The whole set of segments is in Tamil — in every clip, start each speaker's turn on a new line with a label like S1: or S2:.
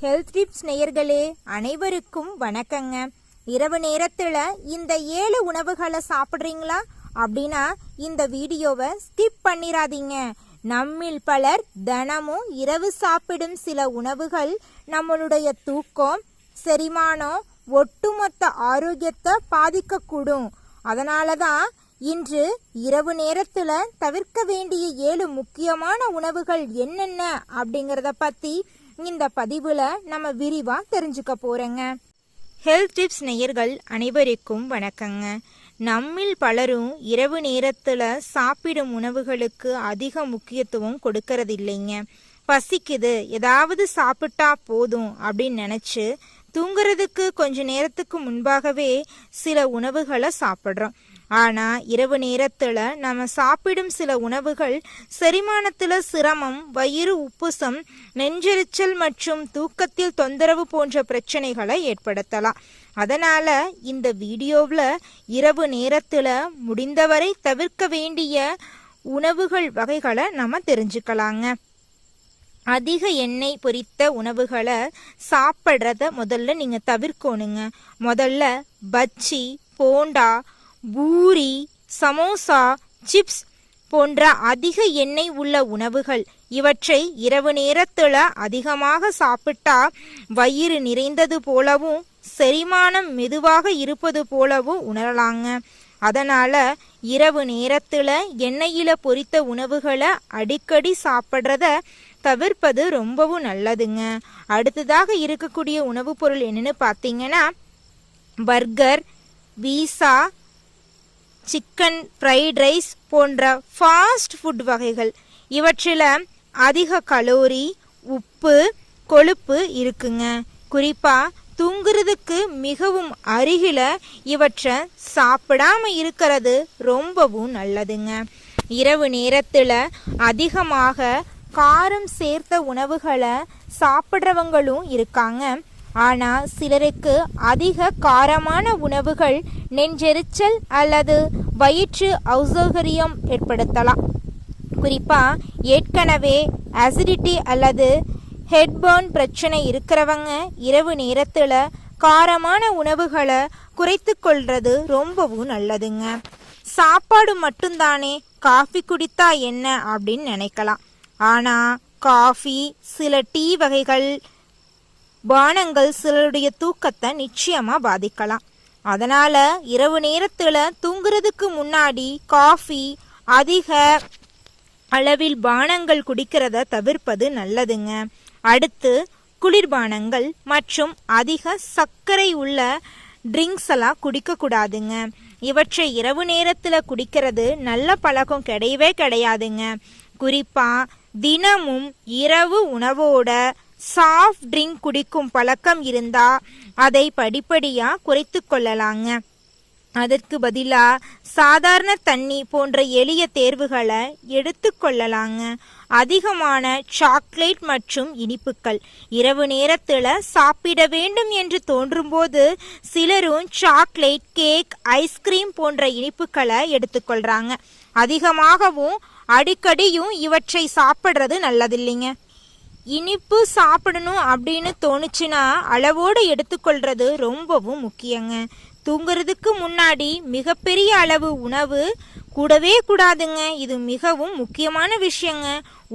S1: ஹெல்த் டிப்ஸ் நேயர்களே அனைவருக்கும் வணக்கங்க. இரவு நேரத்தில் இந்த 7 உணவுகளை சாப்பிட்றீங்களா அப்படின்னா இந்த வீடியோவை ஸ்கிப் பண்ணிடாதீங்க. நம்மில் பலர் தினமும் இரவு சாப்பிடும் சில உணவுகள் நம்மளுடைய தூக்கம், செரிமானம், ஒட்டுமொத்த ஆரோக்கியத்தை பாதிக்கக்கூடும். அதனால தான் இன்று இரவு நேரத்தில் தவிர்க்க வேண்டிய 7 முக்கியமான உணவுகள் என்னென்ன அப்படிங்கிறத பற்றி இந்த பதிவில் நம்ம விரிவாக தெரிஞ்சுக்க போகிறோங்க. ஹெல்த் டிப்ஸ் நேயர்கள் அனைவருக்கும் வணக்கங்க. நம்மில் பலரும் இரவு நேரத்தில் சாப்பிடும் உணவுகளுக்கு அதிக முக்கியத்துவம் கொடுக்கறது இல்லைங்க. பசிக்குது, ஏதாவது சாப்பிட்டா போதும் அப்படின்னு நினச்சி தூங்குறதுக்கு கொஞ்ச நேரத்துக்கு முன்பாகவே சில உணவுகளை சாப்பிட்றோம். ஆனால் இரவு நேரத்தில் நம்ம சாப்பிடும் சில உணவுகள் செரிமானத்தில் சிரமம், வயிறு உப்புசம், நெஞ்செரிச்சல் மற்றும் தூக்கத்தில் தொந்தரவு போன்ற பிரச்சனைகளை ஏற்படுத்தலாம். அதனால் இந்த வீடியோவில் இரவு நேரத்தில் முடிந்தவரை தவிர்க்க வேண்டிய உணவுகள் வகைகளை நம்ம தெரிஞ்சுக்கலாங்க. அதிக எண்ணெய் பொரித்த உணவுகளை சாப்பிட்றத முதல்ல நீங்கள் தவிர்க்கணுங்க. முதல்ல பஜ்ஜி, போண்டா, பூரி, சமோசா, சிப்ஸ் போன்ற அதிக எண்ணெய் உள்ள உணவுகள் இவற்றை இரவு நேரத்தில் அதிகமாக சாப்பிட்டா வயிறு நிறைந்தது போலவும் செரிமானம் மெதுவாக இருப்பது போலவும் உணரலாங்க. அதனால் இரவு நேரத்தில் எண்ணெயில் பொரித்த உணவுகளை அடிக்கடி சாப்பிட்றத தவிர்ப்பது ரொம்பவும் நல்லதுங்க. அடுத்ததாக இருக்கக்கூடிய உணவுப் பொருள் என்னன்னு பார்த்தீங்கன்னா பர்கர், பீஸா, சிக்கன் ஃப்ரைட் ரைஸ் போன்ற ஃபாஸ்ட் ஃபுட் வகைகள். இவற்றில் அதிக கலோரி, உப்பு, கொழுப்பு இருக்குங்க. குறிப்பாக தூங்குறதுக்கு மிகவும் அருகில் இவற்றை சாப்பிடாம இருக்கிறது ரொம்பவும் நல்லதுங்க. இரவு நேரத்தில் அதிகமாக காரம் சேர்த்த உணவுகளை சாப்பிட்றவங்களும் இருக்காங்க. ஆனால் சிலருக்கு அதிக காரமான உணவுகள் நெஞ்செரிச்சல் அல்லது வயிற்று அசௌகரியம் ஏற்படுத்தலாம். குறிப்பாக ஏற்கனவே அசிடிட்டி அல்லது ஹெட்பர்ன் பிரச்சனை இருக்கிறவங்க இரவு நேரத்தில் காரமான உணவுகளை குறைத்து கொள்வது ரொம்பவும் நல்லதுங்க. சாப்பாடு மட்டும்தானே, காஃபி குடித்தா என்ன அப்படின்னு நினைக்கலாம். ஆனால் காஃபி, சில டீ வகைகள், பானங்கள் சிலருடைய தூக்கத்தை நிச்சயமாக பாதிக்கலாம். அதனால் இரவு நேரத்தில் தூங்குறதுக்கு முன்னாடி காஃபி, அதிக அளவில் பானங்கள் குடிக்கிறத தவிர்ப்பது நல்லதுங்க. அடுத்து குளிர்பானங்கள் மற்றும் அதிக சர்க்கரை உள்ள ட்ரிங்க்ஸ் எல்லாம் குடிக்கக்கூடாதுங்க. இவற்றை இரவு நேரத்தில் குடிக்கிறது நல்ல பழக்கம் கிடையவே கிடையாதுங்க. குறிப்பாக தினமும் இரவு உணவோட சாஃப்ட் ட்ரிங்க் குடிக்கும் பழக்கம் இருந்தால் அதை படிப்படியாக குறைத்து கொள்ளலாங்க. அதற்கு பதிலாக சாதாரண தண்ணி போன்ற எளிய தேர்வுகளை எடுத்துக்கொள்ளலாங்க. அதிகமான சாக்லேட் மற்றும் இனிப்புகள் இரவு நேரத்தில் சாப்பிட வேண்டும் என்று தோன்றும்போது சிலரும் சாக்லேட், கேக், ஐஸ்கிரீம் போன்ற இனிப்புகளை எடுத்துக்கொள்கிறாங்க. அதிகமாகவும் அடிக்கடியும் இவற்றை சாப்பிட்றது நல்லதில்லைங்க. இனிப்பு சாப்பிடணும் அப்படின்னு தோணுச்சுன்னா அளவோடு எடுத்துக்கொள்றது ரொம்பவும் முக்கியங்க. தூங்குறதுக்கு முன்னாடி மிகப்பெரிய அளவு உணவு கூடவே கூடாதுங்க. இது மிகவும் முக்கியமான விஷயங்க.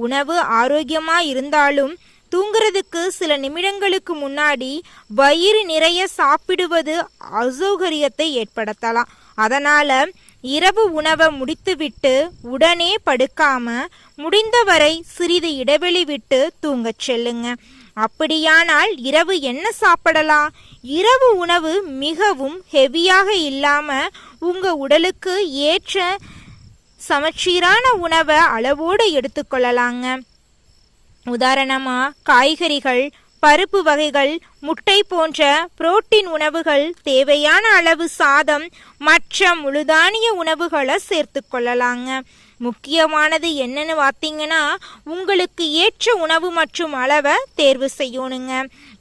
S1: உணவு ஆரோக்கியமாக இருந்தாலும் தூங்குறதுக்கு சில நிமிடங்களுக்கு முன்னாடி வயிறு நிறைய சாப்பிடுவது அசௌகரியத்தை ஏற்படுத்தலாம். அதனால் இரவு உணவை முடித்துவிட்டு உடனே படுக்காம முடிந்தவரை சிறிது இடைவெளி விட்டு தூங்கச் செல்லுங்க. அப்படியானால் இரவு என்ன சாப்பிடலாம்? இரவு உணவு மிகவும் ஹெவியாக இல்லாமல் உங்கள் உடலுக்கு ஏற்ற சமச்சீரான உணவை அளவோடு எடுத்துக்கொள்ளலாங்க. உதாரணமாக காய்கறிகள், பருப்பு வகைகள், முட்டை போன்ற புரோட்டீன் உணவுகள், தேவையான அளவு சாதம், மற்ற முழுதானிய உணவுகளை சேர்த்து கொள்ளலாங்க. முக்கியமானது என்னன்னு பார்த்தீங்கன்னா உங்களுக்கு ஏற்ற உணவு மற்றும் அளவை தேர்வு செய்யணுங்க.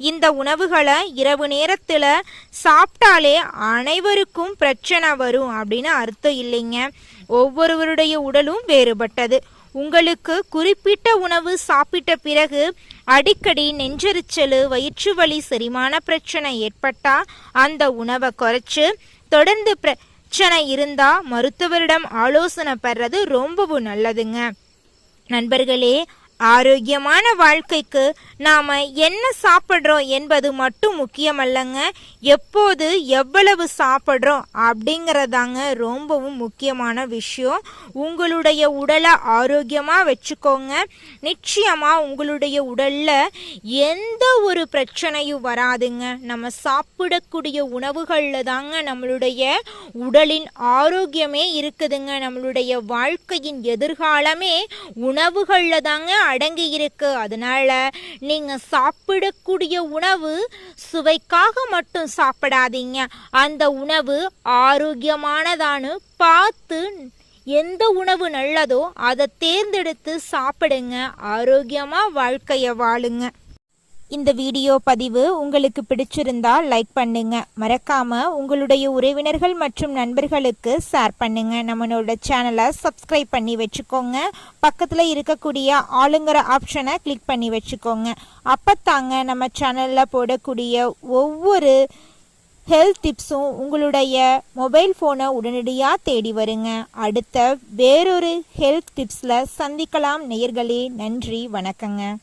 S1: இந்த உணவுகளை இரவு நேரத்தில் சாப்பிட்டாலே அனைவருக்கும் பிரச்சனை வரும் அப்படின்னு அர்த்தம் இல்லைங்க. ஒவ்வொருவருடைய உடலும் வேறுபட்டது. உங்களுக்கு குறிப்பிட்ட உணவு சாப்பிட்ட பிறகு அடிக்கடி நெஞ்செரிச்சல், வயிற்று வலி, செரிமான பிரச்சனை ஏற்பட்டா அந்த உணவை குறைச்சு, தொடர்ந்து பிரச்சனை இருந்தா மருத்துவரிடம் ஆலோசனை பெறது ரொம்பவும் நல்லதுங்க. நண்பர்களே, ஆரோக்கியமான வாழ்க்கைக்கு நாம என்ன சாப்பிட்றோம் என்பது மட்டும் முக்கியமல்லங்க, எப்போது எவ்வளவு சாப்பிட்றோம் அப்படிங்கிறதாங்க ரொம்பவும் முக்கியமான விஷயம். உங்களுடைய உடலை ஆரோக்கியமாக வச்சுக்கோங்க. நிச்சயமா உங்களுடைய உடல்ல எந்த ஒரு பிரச்சனையும் வராதுங்க. நம்ம சாப்பிடக்கூடிய உணவுகளில் தாங்க நம்மளுடைய உடலின் ஆரோக்கியமே இருக்குதுங்க. நம்மளுடைய வாழ்க்கையின் எதிர்காலமே உணவுகளில் தாங்க அடங்கி இருக்கு. அதனால நீங்க சாப்பிடக்கூடிய உணவு சுவைக்காக மட்டும் சாப்பிடாதீங்க. அந்த உணவு ஆரோக்கியமானதான்னு பார்த்து எந்த உணவு நல்லதோ அதை தேர்ந்தெடுத்து சாப்பிடுங்க. ஆரோக்கியமா வாழ்க்கைய வாழுங்க. இந்த வீடியோ பதிவு உங்களுக்கு பிடிச்சிருந்தா லைக் பண்ணுங்க. மறக்காம உங்களுடைய உறவினர்கள் மற்றும் நண்பர்களுக்கு ஷேர் பண்ணுங்க. நம்மளோட சேனலை சப்ஸ்கிரைப் பண்ணி வச்சுக்கோங்க. பக்கத்தில் இருக்கக்கூடிய ஆளுங்கிற ஆப்ஷனை கிளிக் பண்ணி வச்சுக்கோங்க. அப்பத்தாங்க நம்ம சேனலில் போடக்கூடிய ஒவ்வொரு ஹெல்த் டிப்ஸும் உங்களுடைய மொபைல் ஃபோனை உடனடியாக தேடி வருங்க. அடுத்த வேறொரு ஹெல்த் டிப்ஸில் சந்திக்கலாம் நேயர்களே. நன்றி, வணக்கங்க.